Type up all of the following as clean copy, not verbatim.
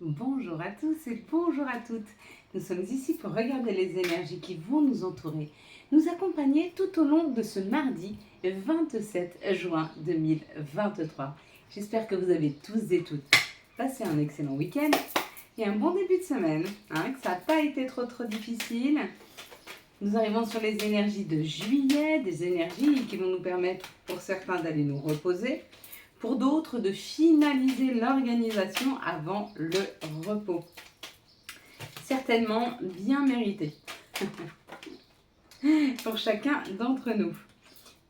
Bonjour à tous et bonjour à toutes. Nous sommes ici pour regarder les énergies qui vont nous entourer, nous accompagner tout au long de ce mardi 27 juin 2023. J'espère que vous avez tous et toutes passé un excellent week-end et un bon début de semaine, que ça n'a pas été trop difficile. Nous arrivons sur les énergies de juillet, des énergies qui vont nous permettre pour certains d'aller nous reposer, pour d'autres de finaliser l'organisation avant le repos. Certainement bien mérité pour chacun d'entre nous.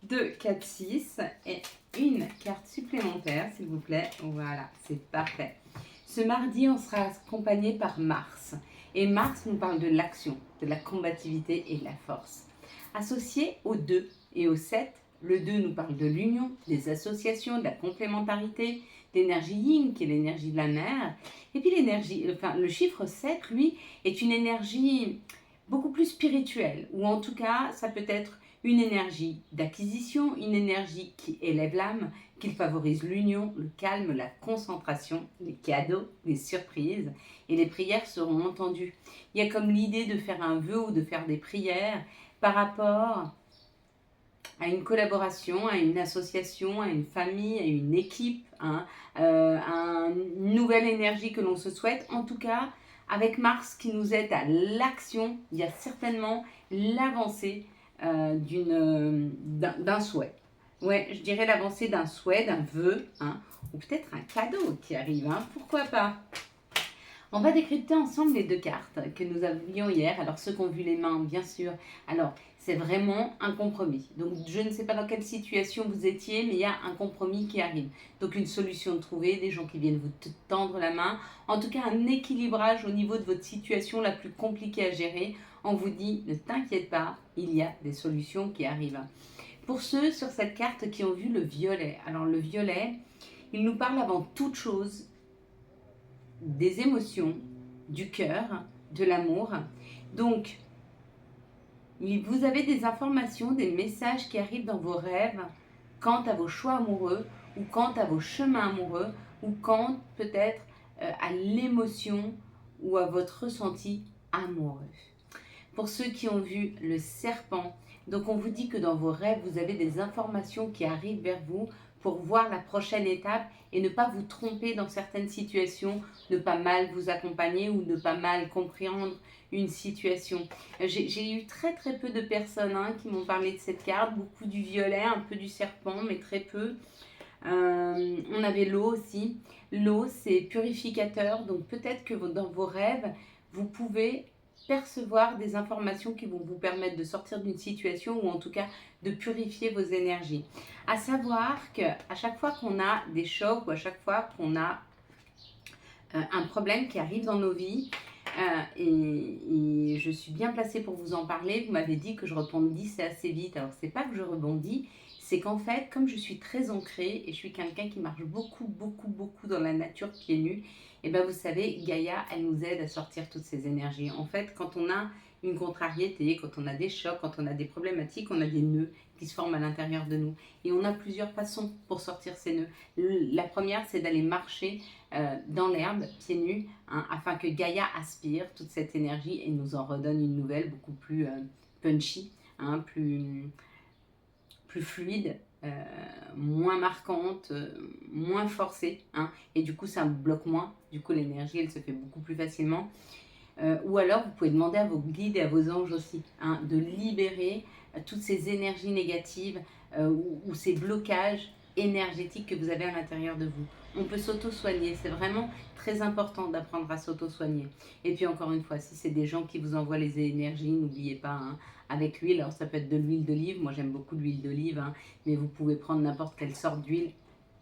2, 4, 6 et une carte supplémentaire s'il vous plaît. Voilà, c'est parfait. Ce mardi, on sera accompagné par Mars. Et Mars nous parle de l'action, de la combativité et de la force. Associé au 2 et au 7, le 2 nous parle de l'union, des associations, de la complémentarité, l'énergie yin qui est l'énergie de la mer. Et puis le chiffre 7, lui, est une énergie beaucoup plus spirituelle, ou en tout cas, ça peut être une énergie d'acquisition, une énergie qui élève l'âme, qui favorise l'union, le calme, la concentration, les cadeaux, les surprises, et les prières seront entendues. Il y a comme l'idée de faire un vœu ou de faire des prières par rapport à une collaboration, à une association, à une famille, à une équipe, à une nouvelle énergie que l'on se souhaite. En tout cas, avec Mars qui nous aide à l'action, il y a certainement l'avancée d'un souhait. Ouais, je dirais l'avancée d'un souhait, d'un vœu, ou peut-être un cadeau qui arrive, pourquoi pas. On va décrypter ensemble les deux cartes que nous avions hier. Alors, ceux qui ont vu les mains, bien sûr. Alors, c'est vraiment un compromis. Donc, je ne sais pas dans quelle situation vous étiez, mais il y a un compromis qui arrive. Donc, une solution trouvée, des gens qui viennent vous tendre la main. En tout cas, un équilibrage au niveau de votre situation la plus compliquée à gérer. On vous dit, ne t'inquiète pas, il y a des solutions qui arrivent. Pour ceux sur cette carte qui ont vu le violet. Alors, le violet, il nous parle avant toute chose des émotions, du cœur, de l'amour. Donc, vous avez des informations, des messages qui arrivent dans vos rêves quant à vos choix amoureux ou quant à vos chemins amoureux ou quant peut-être à l'émotion ou à votre ressenti amoureux. Pour ceux qui ont vu le serpent, donc on vous dit que dans vos rêves, vous avez des informations qui arrivent vers vous pour voir la prochaine étape et ne pas vous tromper dans certaines situations, ne pas mal vous accompagner ou ne pas mal comprendre une situation. J'ai eu très peu de personnes qui m'ont parlé de cette carte, beaucoup du violet, un peu du serpent, mais très peu. On avait l'eau aussi. L'eau, c'est purificateur, donc peut-être que dans vos rêves, vous pouvez percevoir des informations qui vont vous permettre de sortir d'une situation ou en tout cas de purifier vos énergies. À savoir qu'à chaque fois qu'on a des chocs ou à chaque fois qu'on a un problème qui arrive dans nos vies, et je suis bien placée pour vous en parler. Vous m'avez dit que je rebondissais assez vite. Alors, c'est pas que je rebondis, c'est qu'en fait, comme je suis très ancrée et je suis quelqu'un qui marche beaucoup dans la nature pieds nus, et bien vous savez, Gaïa, elle nous aide à sortir toutes ces énergies. En fait, quand on a une contrariété, quand on a des chocs, quand on a des problématiques, on a des nœuds qui se forment à l'intérieur de nous. Et on a plusieurs façons pour sortir ces nœuds. La première, c'est d'aller marcher dans l'herbe, pieds nus, afin que Gaïa aspire toute cette énergie et nous en redonne une nouvelle beaucoup plus punchy, plus fluide, moins marquante, moins forcée, et du coup ça bloque moins, du coup l'énergie elle se fait beaucoup plus facilement. Ou alors vous pouvez demander à vos guides et à vos anges aussi de libérer toutes ces énergies négatives ou ces blocages énergétiques que vous avez à l'intérieur de vous. On peut s'auto-soigner, c'est vraiment très important d'apprendre à s'auto-soigner. Et puis encore une fois, si c'est des gens qui vous envoient les énergies, n'oubliez pas, avec l'huile, alors ça peut être de l'huile d'olive, moi j'aime beaucoup l'huile d'olive, mais vous pouvez prendre n'importe quelle sorte d'huile,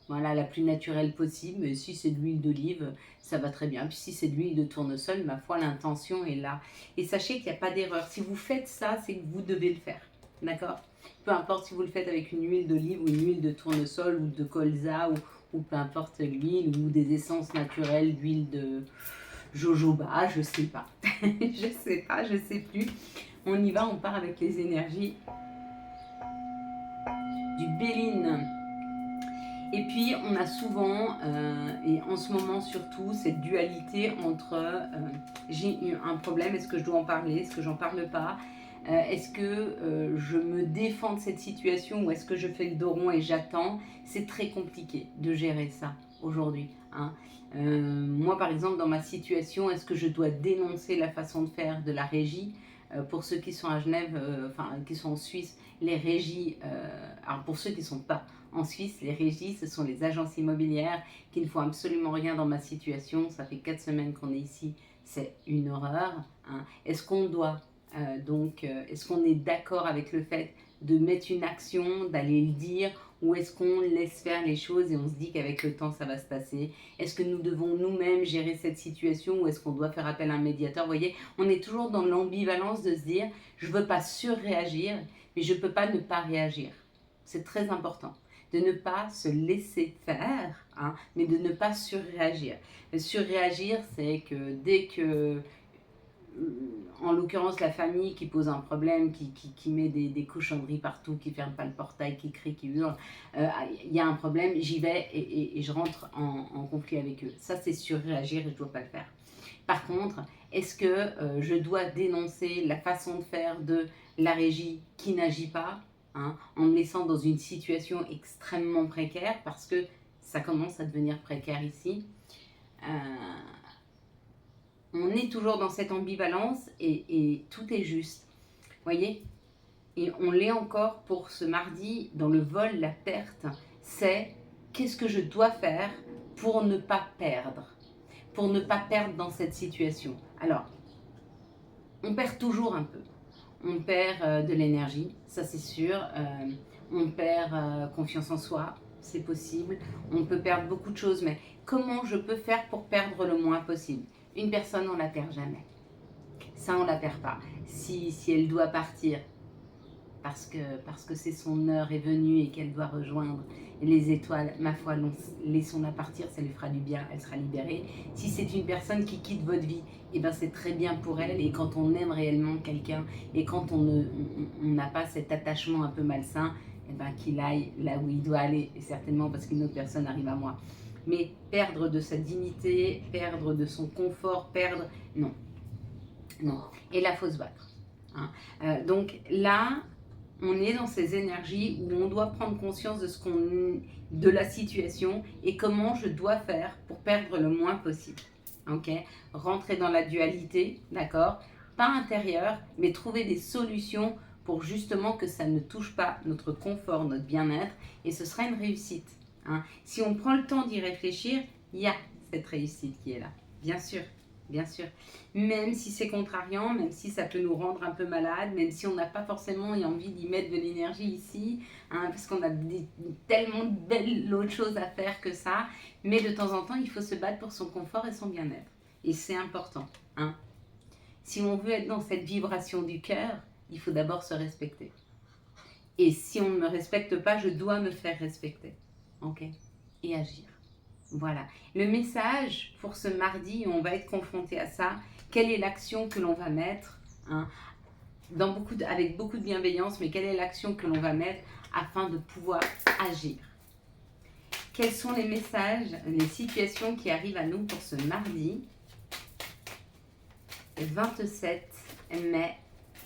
voilà, la plus naturelle possible. Mais si c'est de l'huile d'olive, ça va très bien. Puis si c'est de l'huile de tournesol, ma foi, l'intention est là. Et sachez qu'il n'y a pas d'erreur. Si vous faites ça, c'est que vous devez le faire. D'accord? Peu importe si vous le faites avec une huile d'olive ou une huile de tournesol ou de colza ou peu importe l'huile ou des essences naturelles d'huile de jojoba, je sais pas. Je sais plus. On y va, on part avec les énergies du Béline. Et puis, on a souvent, et en ce moment surtout, cette dualité entre j'ai eu un problème, est-ce que je dois en parler, est-ce que j'en parle pas, est-ce que je me défends de cette situation ou est-ce que je fais le dos rond et j'attends. C'est très compliqué de gérer ça aujourd'hui, hein. Moi, par exemple, dans ma situation, est-ce que je dois dénoncer la façon de faire de la régie? Pour ceux qui sont à Genève, enfin, qui sont en Suisse, les régies, alors pour ceux qui ne sont pas en Suisse, les régies, ce sont les agences immobilières qui ne font absolument rien dans ma situation. Ça fait 4 semaines qu'on est ici, c'est une horreur, hein. Est-ce qu'on doit, est-ce qu'on est d'accord avec le fait de mettre une action, d'aller le dire, ou est-ce qu'on laisse faire les choses et on se dit qu'avec le temps ça va se passer? Est-ce que nous devons nous-mêmes gérer cette situation ou est-ce qu'on doit faire appel à un médiateur? Vous voyez, on est toujours dans l'ambivalence de se dire je ne veux pas surréagir, mais je ne peux pas ne pas réagir. C'est très important de ne pas se laisser faire, hein, mais de ne pas surréagir. Surréagir, c'est que dès que en l'occurrence la famille qui pose un problème, qui met des cochonneries partout, qui ferme pas le portail, qui crie, qui hurle, il y a un problème, j'y vais et je rentre en conflit avec eux. Ça, c'est surréagir et je ne dois pas le faire. Par contre, est-ce que je dois dénoncer la façon de faire de la régie qui n'agit pas, hein, en me laissant dans une situation extrêmement précaire, parce que ça commence à devenir précaire ici. On est toujours dans cette ambivalence et tout est juste. Voyez? Et on l'est encore pour ce mardi dans le vol, la perte. C'est qu'est-ce que je dois faire pour ne pas perdre? Pour ne pas perdre dans cette situation. Alors, on perd toujours un peu. On perd de l'énergie, ça c'est sûr. On perd confiance en soi, c'est possible. On peut perdre beaucoup de choses, mais comment je peux faire pour perdre le moins possible? Une personne, on ne la perd jamais. Ça, on ne la perd pas. Si elle doit partir, parce que c'est son heure est venue et qu'elle doit rejoindre les étoiles, ma foi, laissons-la partir, ça lui fera du bien, elle sera libérée. Si c'est une personne qui quitte votre vie, eh ben c'est très bien pour elle. Et quand on aime réellement quelqu'un et quand on n'a pas cet attachement un peu malsain, eh ben qu'il aille là où il doit aller, et certainement parce qu'une autre personne arrive à moi. Mais perdre de sa dignité, perdre de son confort, perdre, non. Non. Et là, il faut se battre, hein. Donc là, on est dans ces énergies où on doit prendre conscience de la situation et comment je dois faire pour perdre le moins possible. Ok? Rentrer dans la dualité, d'accord? Pas intérieure, mais trouver des solutions pour justement que ça ne touche pas notre confort, notre bien-être, et ce sera une réussite, hein. Si on prend le temps d'y réfléchir, il y a cette réussite qui est là, bien sûr. Bien sûr, même si c'est contrariant, même si ça peut nous rendre un peu malade, même si on n'a pas forcément envie d'y mettre de l'énergie ici, hein, parce qu'on a tellement de belles autres choses à faire que ça, mais de temps en temps, il faut se battre pour son confort et son bien-être. Et c'est important, hein. Si on veut être dans cette vibration du cœur, il faut d'abord se respecter. Et si on ne me respecte pas, je dois me faire respecter, ok? Et agir. Voilà, le message pour ce mardi, on va être confronté à ça. Quelle est l'action que l'on va mettre, hein, avec beaucoup de bienveillance, mais quelle est l'action que l'on va mettre afin de pouvoir agir? Quels sont les messages, les situations qui arrivent à nous pour ce mardi 27 mai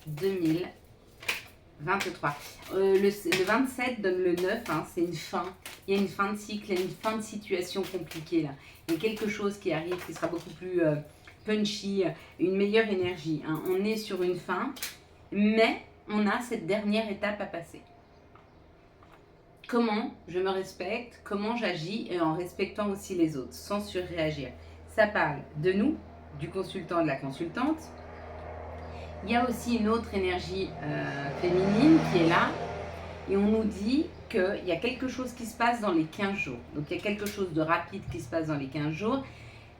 2023. Le 27 donne le 9, hein, c'est une fin. Il y a une fin de cycle, il y a une fin de situation compliquée là. Il y a quelque chose qui arrive qui sera beaucoup plus punchy, une meilleure énergie, hein. On est sur une fin, mais on a cette dernière étape à passer. Comment je me respecte, comment j'agis et en respectant aussi les autres, sans surréagir. Ça parle de nous, du consultant, de la consultante. Il y a aussi une autre énergie féminine qui est là et on nous dit qu'il y a quelque chose qui se passe dans les 15 jours. Donc il y a quelque chose de rapide qui se passe dans les 15 jours.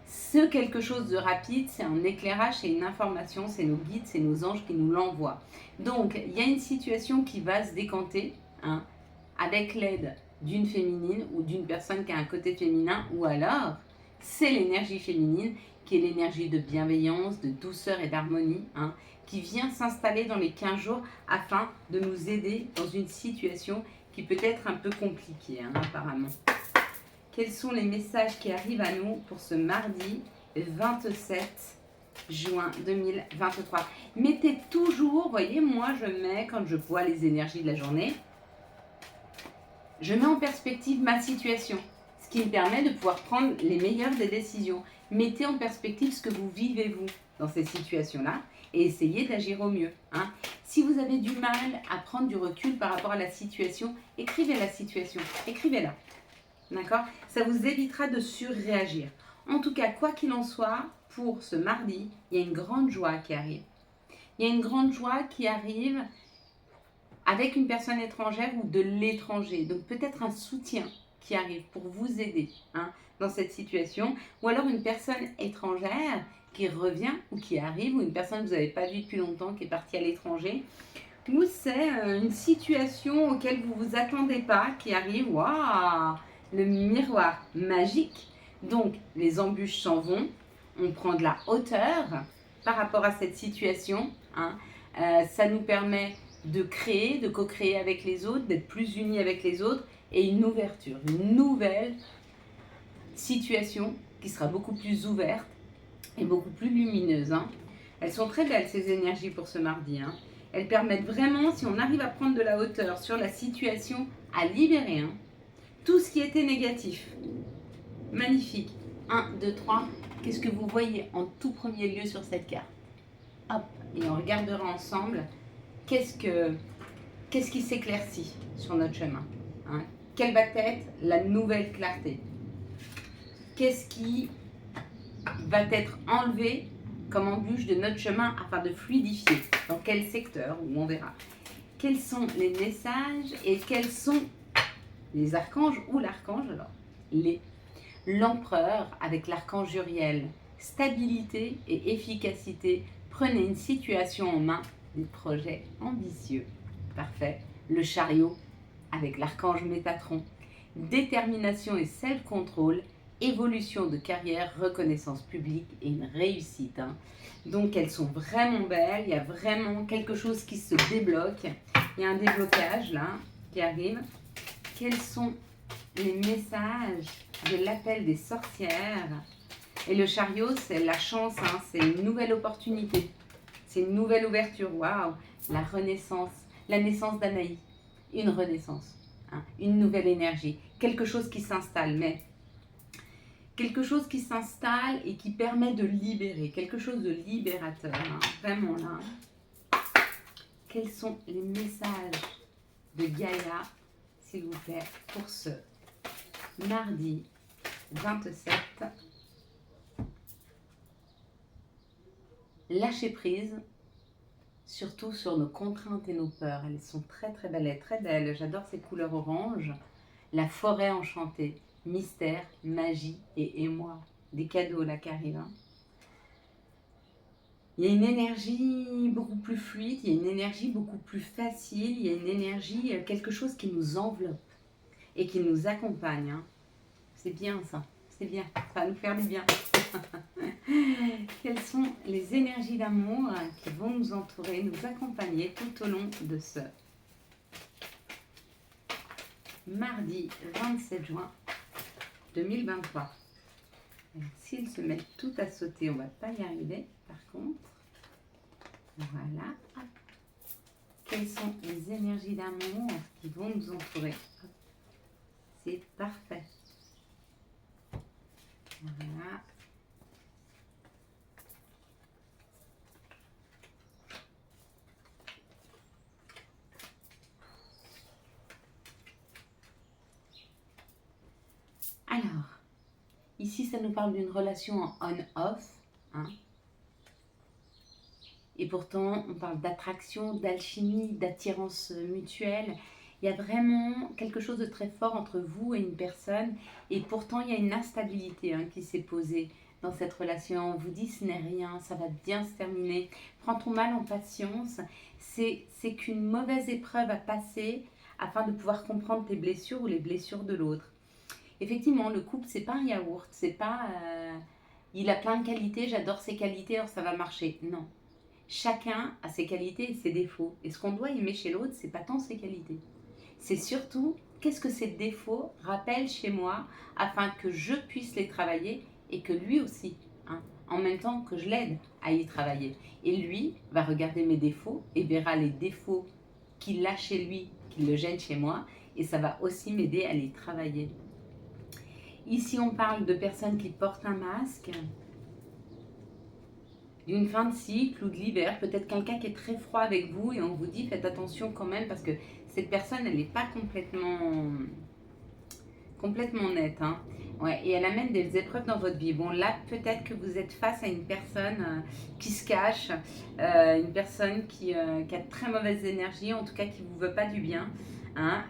Ce quelque chose de rapide, c'est un éclairage, c'est une information, c'est nos guides, c'est nos anges qui nous l'envoient. Donc il y a une situation qui va se décanter, hein, avec l'aide d'une féminine ou d'une personne qui a un côté féminin, ou alors c'est l'énergie féminine qui est l'énergie de bienveillance, de douceur et d'harmonie, hein, qui vient s'installer dans les 15 jours afin de nous aider dans une situation qui peut être un peu compliquée, hein, apparemment. Quels sont les messages qui arrivent à nous pour ce mardi 27 juin 2023? Mettez toujours, vous voyez, moi je mets, quand je vois les énergies de la journée, je mets en perspective ma situation, ce qui me permet de pouvoir prendre les meilleures des décisions. Mettez en perspective ce que vous vivez, vous, dans ces situations-là, et essayez d'agir au mieux. Hein. Si vous avez du mal à prendre du recul par rapport à la situation, écrivez la situation, écrivez-la. D'accord? Ça vous évitera de surréagir. En tout cas, quoi qu'il en soit, pour ce mardi, il y a une grande joie qui arrive. Il y a une grande joie qui arrive avec une personne étrangère ou de l'étranger. Donc peut-être un soutien qui arrive pour vous aider dans cette situation. Ou alors une personne étrangère qui revient ou qui arrive, ou une personne que vous n'avez pas vue depuis longtemps qui est partie à l'étranger. Ou c'est une situation auquel vous ne vous attendez pas qui arrive. Waouh! Le miroir magique. Donc les embûches s'en vont. On prend de la hauteur par rapport à cette situation. Ça nous permet de créer, de co-créer avec les autres, d'être plus unis avec les autres, et une ouverture, une nouvelle situation qui sera beaucoup plus ouverte et beaucoup plus lumineuse. Elles sont très belles, ces énergies pour ce mardi. Elles permettent vraiment, si on arrive à prendre de la hauteur sur la situation, à libérer tout ce qui était négatif. Magnifique. 1, 2, 3. Qu'est-ce que vous voyez en tout premier lieu sur cette carte? Hop, et on regardera ensemble qu'est-ce qui s'éclaircit sur notre chemin. Quelle va être la nouvelle clarté? Qu'est-ce qui va être enlevé comme embûche de notre chemin afin de fluidifier? Dans quel secteur? Où on verra. Quels sont les messages et quels sont les archanges ou l'archange? Alors, l'empereur avec l'archange Uriel. Stabilité et efficacité. Prenez une situation en main. Des projets ambitieux. Parfait. Le chariot avec l'archange Métatron. Détermination et self-control. Évolution de carrière, reconnaissance publique et une réussite. Donc elles sont vraiment belles. Il y a vraiment quelque chose qui se débloque. Il y a un déblocage là qui arrive. Quels sont les messages de l'appel des sorcières? Et le chariot, c'est la chance, c'est une nouvelle opportunité. C'est une nouvelle ouverture, waouh! La renaissance, la naissance d'Anaï, une renaissance, une nouvelle énergie, quelque chose qui s'installe, mais quelque chose qui s'installe et qui permet de libérer, quelque chose de libérateur, vraiment là. Quels sont les messages de Gaïa, s'il vous plaît, pour ce mardi 27? Lâcher prise, surtout sur nos contraintes et nos peurs. Elles sont très très belles, très belles. J'adore ces couleurs orange. La forêt enchantée, mystère, magie et émoi. Des cadeaux là qui arrivent. Il y a une énergie beaucoup plus fluide, il y a une énergie beaucoup plus facile, il y a une énergie, quelque chose qui nous enveloppe et qui nous accompagne. C'est bien ça, c'est bien, ça va nous faire du bien. Quelles sont les énergies d'amour qui vont nous entourer, nous accompagner tout au long de ce mardi 27 juin 2023. S'ils se mettent tout à sauter, on ne va pas y arriver. Par contre, voilà. Quelles sont les énergies d'amour qui vont nous entourer? C'est parfait. Voilà. Alors, ici, ça nous parle d'une relation en on-off. Et pourtant, on parle d'attraction, d'alchimie, d'attirance mutuelle. Il y a vraiment quelque chose de très fort entre vous et une personne. Et pourtant, il y a une instabilité qui s'est posée dans cette relation. On vous dit, ce n'est rien, ça va bien se terminer. Prends ton mal en patience. C'est qu'une mauvaise épreuve à passer afin de pouvoir comprendre tes blessures ou les blessures de l'autre. Effectivement, le couple, c'est pas un yaourt. C'est pas... il a plein de qualités, j'adore ses qualités, alors ça va marcher. Non. Chacun a ses qualités et ses défauts. Et ce qu'on doit aimer chez l'autre, c'est pas tant ses qualités. C'est surtout qu'est-ce que ces défauts rappellent chez moi afin que je puisse les travailler et que lui aussi, hein, en même temps que je l'aide à y travailler. Et lui va regarder mes défauts et verra les défauts qu'il a chez lui, qui le gênent chez moi, et ça va aussi m'aider à les travailler. Ici, on parle de personnes qui portent un masque, d'une fin de cycle ou de l'hiver, peut-être quelqu'un qui est très froid avec vous et on vous dit faites attention quand même parce que cette personne, elle n'est pas complètement nette. Hein. Ouais, et elle amène des épreuves dans votre vie. Bon, là, peut-être que vous êtes face à une personne qui se cache, une personne qui a de très mauvaise énergie, en tout cas qui ne vous veut pas du bien. Hein.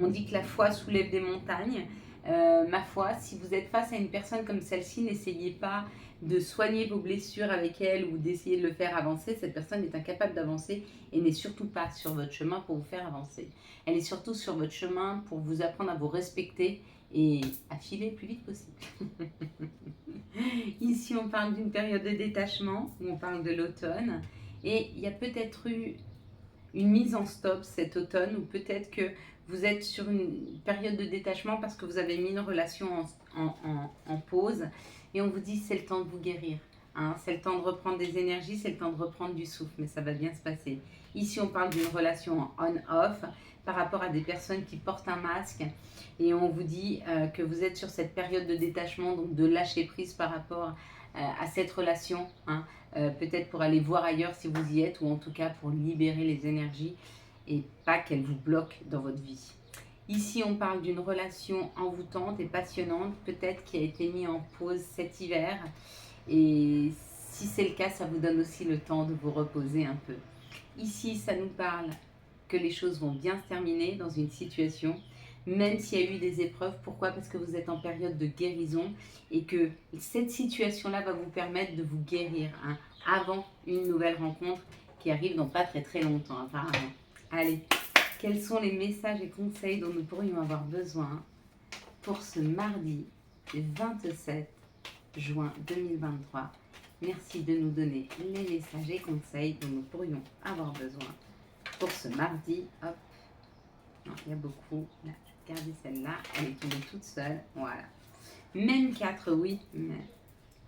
On dit que la foi soulève des montagnes. Ma foi, si vous êtes face à une personne comme celle-ci, n'essayez pas de soigner vos blessures avec elle ou d'essayer de le faire avancer. Cette personne est incapable d'avancer et n'est surtout pas sur votre chemin pour vous faire avancer. Elle est surtout sur votre chemin pour vous apprendre à vous respecter et à filer le plus vite possible. Ici, on parle d'une période de détachement, où on parle de l'automne. Et il y a peut-être eu une mise en stop cet automne, ou peut-être que vous êtes sur une période de détachement parce que vous avez mis une relation en pause. Et on vous dit c'est le temps de vous guérir. Hein, c'est le temps de reprendre des énergies, c'est le temps de reprendre du souffle, mais ça va bien se passer. Ici, on parle d'une relation on-off par rapport à des personnes qui portent un masque et on vous dit que vous êtes sur cette période de détachement, donc de lâcher prise par rapport à cette relation, hein, peut-être pour aller voir ailleurs si vous y êtes ou en tout cas pour libérer les énergies et pas qu'elles vous bloquent dans votre vie. Ici, on parle d'une relation envoûtante et passionnante, peut-être qui a été mise en pause cet hiver. Et si c'est le cas, ça vous donne aussi le temps de vous reposer un peu. Ici, ça nous parle que les choses vont bien se terminer dans une situation, même s'il y a eu des épreuves. Pourquoi? Parce que vous êtes en période de guérison et que cette situation-là va vous permettre de vous guérir hein, avant une nouvelle rencontre qui arrive dans pas très très longtemps apparemment. Allez, quels sont les messages et conseils dont nous pourrions avoir besoin pour ce mardi 27 juin 2023? Merci de nous donner les messages et conseils dont nous pourrions avoir besoin pour ce mardi. Hop, non, il y a beaucoup. Là, regardez celle-là, elle est tombée toute seule. Voilà. Même 4, oui, mais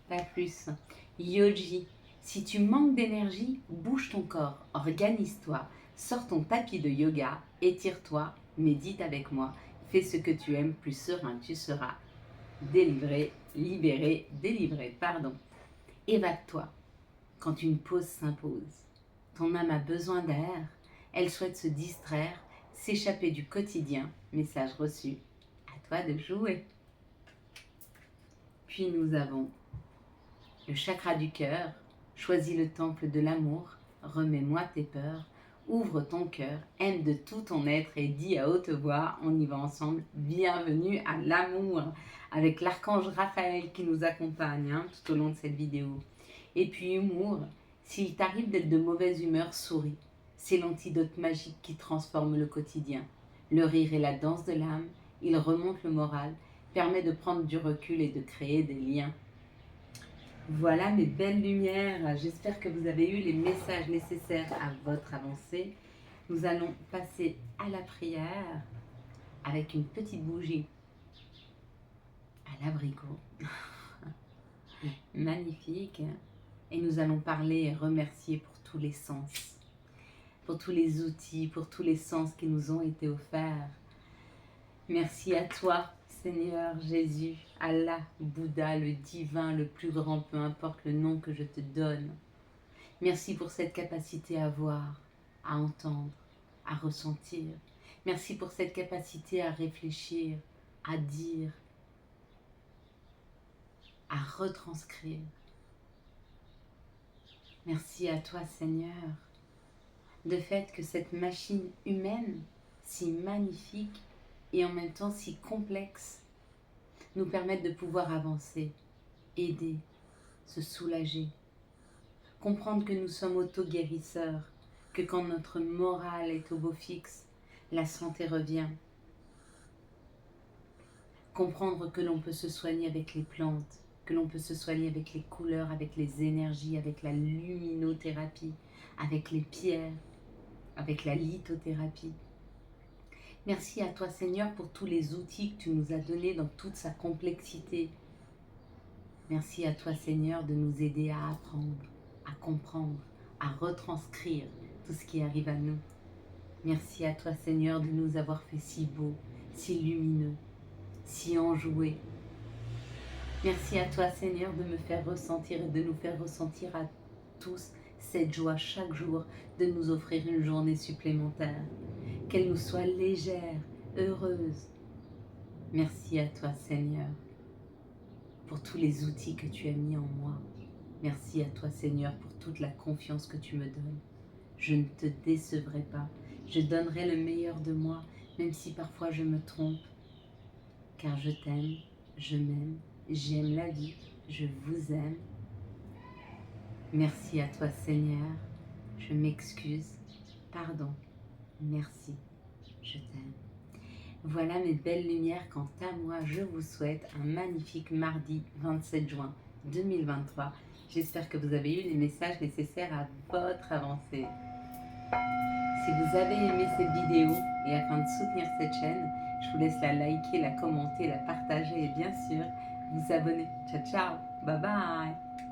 pas plus. Yogi, si tu manques d'énergie, bouge ton corps, organise-toi, sors ton tapis de yoga, étire-toi, médite avec moi, fais ce que tu aimes, plus serein tu seras. Délivré, libéré, délivré, pardon. Évade-toi quand une pause s'impose. Ton âme a besoin d'air, elle souhaite se distraire, s'échapper du quotidien. Message reçu, à toi de jouer. Puis nous avons le chakra du cœur, choisis le temple de l'amour, remets-moi tes peurs, ouvre ton cœur, aime de tout ton être et dis à haute voix, on y va ensemble, bienvenue à l'amour, avec l'archange Raphaël qui nous accompagne hein, tout au long de cette vidéo. Et puis humour, s'il t'arrive d'être de mauvaise humeur, souris, c'est l'antidote magique qui transforme le quotidien. Le rire est la danse de l'âme, il remonte le moral, permet de prendre du recul et de créer des liens. Voilà mes belles lumières, j'espère que vous avez eu les messages nécessaires à votre avancée. Nous allons passer à la prière avec une petite bougie à l'abricot. Magnifique. Et nous allons parler et remercier pour tous les sens, pour tous les outils, pour tous les sens qui nous ont été offerts. Merci à toi, Seigneur Jésus, Allah, Bouddha, le divin, le plus grand, peu importe le nom que je te donne. Merci pour cette capacité à voir, à entendre, à ressentir. Merci pour cette capacité à réfléchir, à dire, à retranscrire. Merci à toi, Seigneur, de fait que cette machine humaine, si magnifique et en même temps si complexe, nous permette de pouvoir avancer, aider, se soulager, comprendre que nous sommes auto-guérisseurs, que quand notre morale est au beau fixe, la santé revient. Comprendre que l'on peut se soigner avec les plantes, que l'on peut se soigner avec les couleurs, avec les énergies, avec la luminothérapie, avec les pierres, avec la lithothérapie. Merci à toi Seigneur pour tous les outils que tu nous as donnés dans toute sa complexité. Merci à toi Seigneur de nous aider à apprendre, à comprendre, à retranscrire tout ce qui arrive à nous. Merci à toi Seigneur de nous avoir fait si beaux, si lumineux, si enjoués. Merci à toi Seigneur de me faire ressentir et de nous faire ressentir à tous cette joie chaque jour de nous offrir une journée supplémentaire. Qu'elle nous soit légère, heureuse. Merci à toi Seigneur pour tous les outils que tu as mis en moi. Merci à toi Seigneur pour toute la confiance que tu me donnes. Je ne te décevrai pas. Je donnerai le meilleur de moi, même si parfois je me trompe. Car je t'aime, je m'aime, j'aime la vie, je vous aime. Merci à toi Seigneur. Je m'excuse. Pardon. Merci. Je t'aime. Voilà mes belles lumières, quant à moi, je vous souhaite un magnifique mardi 27 juin 2023. J'espère que vous avez eu les messages nécessaires à votre avancée. Si vous avez aimé cette vidéo et afin de soutenir cette chaîne, je vous laisse la liker, la commenter, la partager et bien sûr vous abonner. Ciao ciao, bye bye.